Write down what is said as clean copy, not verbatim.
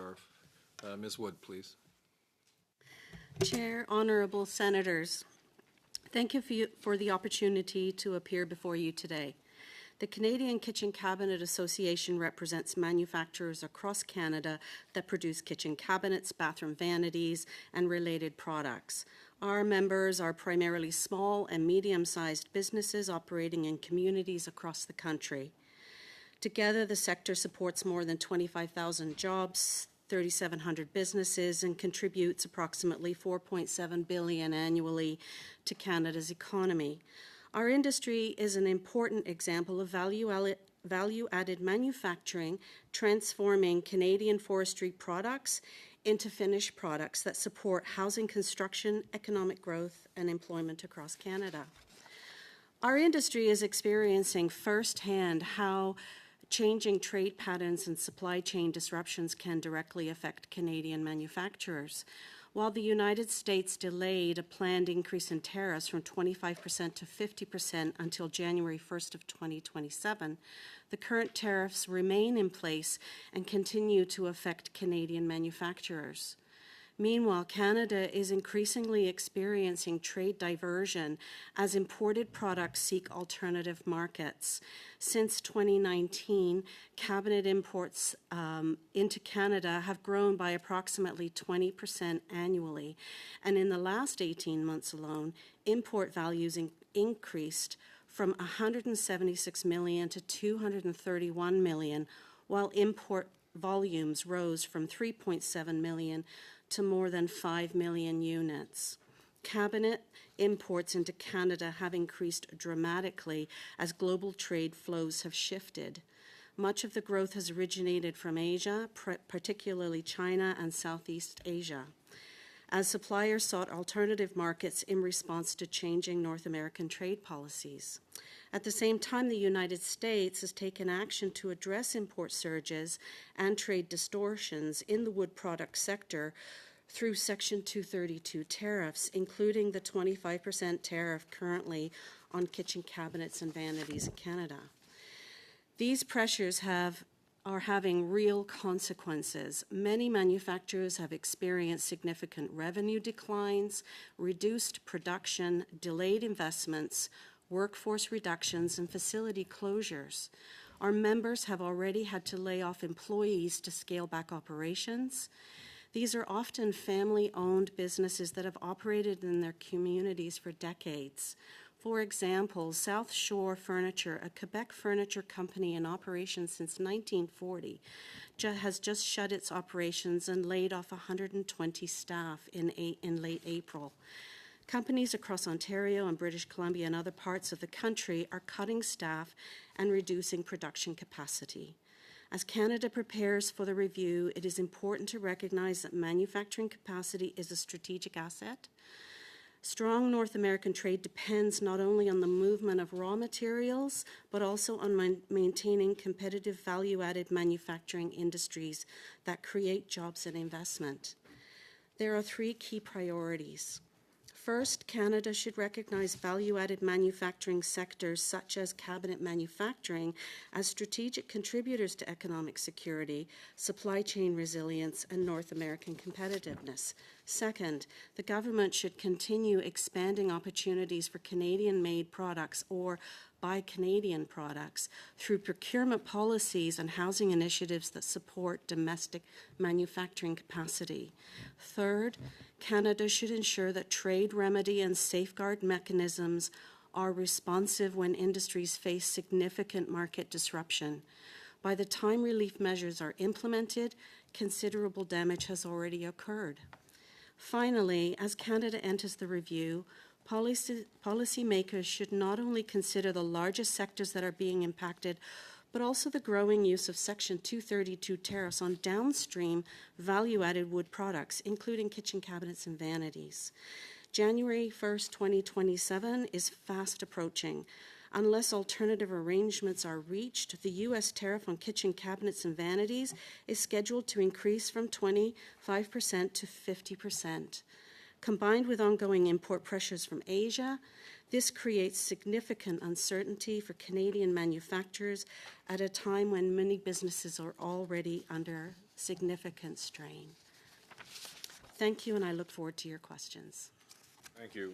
are. Ms. Wood, please. Chair, honorable senators, thank you for the opportunity to appear before you today. The Canadian Kitchen Cabinet Association represents manufacturers across Canada that produce kitchen cabinets, bathroom vanities, and related products. Our members are primarily small and medium-sized businesses operating in communities across the country. Together, the sector supports more than 25,000 jobs, 3,700 businesses, and contributes approximately $4.7 billion annually to Canada's economy. Our industry is an important example of value-added manufacturing, transforming Canadian forestry products into finished products that support housing construction, economic growth, and employment across Canada. Our industry is experiencing firsthand how changing trade patterns and supply chain disruptions can directly affect Canadian manufacturers. While the United States delayed a planned increase in tariffs from 25% to 50% until January 1st of 2027, the current tariffs remain in place and continue to affect Canadian manufacturers. Meanwhile, Canada is increasingly experiencing trade diversion as imported products seek alternative markets. Since 2019, cabinet imports into Canada have grown by approximately 20% annually, and in the last 18 months alone, import values increased from $176 million to $231 million, while import volumes rose from 3.7 million to more than 5 million units. Cabinet imports into Canada have increased dramatically as global trade flows have shifted. Much of the growth has originated from Asia, particularly China and Southeast Asia, as suppliers sought alternative markets in response to changing North American trade policies. At the same time, the United States has taken action to address import surges and trade distortions in the wood product sector through Section 232 tariffs, including the 25% tariff currently on kitchen cabinets and vanities in Canada. These pressures are having real consequences. Many manufacturers have experienced significant revenue declines, reduced production, delayed investments, workforce reductions, and facility closures. Our members have already had to lay off employees to scale back operations. These are often family-owned businesses that have operated in their communities for decades. For example, South Shore Furniture, a Quebec furniture company in operation since 1940, has just shut its operations and laid off 120 staff in late April. Companies across Ontario and British Columbia and other parts of the country are cutting staff and reducing production capacity. As Canada prepares for the review, it is important to recognize that manufacturing capacity is a strategic asset. Strong North American trade depends not only on the movement of raw materials, but also on maintaining competitive value-added manufacturing industries that create jobs and investment. There are three key priorities. First, Canada should recognize value-added manufacturing sectors such as cabinet manufacturing as strategic contributors to economic security, supply chain resilience, and North American competitiveness. Second, the government should continue expanding opportunities for Canadian-made products or buy Canadian products through procurement policies and housing initiatives that support domestic manufacturing capacity. Third, Canada should ensure that trade remedy and safeguard mechanisms are responsive when industries face significant market disruption. By the time relief measures are implemented, considerable damage has already occurred. Finally, as Canada enters the review, policymakers should not only consider the largest sectors that are being impacted, but also the growing use of Section 232 tariffs on downstream value-added wood products, including kitchen cabinets and vanities. January 1st, 2027 is fast approaching. Unless alternative arrangements are reached, the U.S. tariff on kitchen cabinets and vanities is scheduled to increase from 25% to 50%. Combined with ongoing import pressures from Asia, this creates significant uncertainty for Canadian manufacturers at a time when many businesses are already under significant strain. Thank you, and I look forward to your questions. Thank you.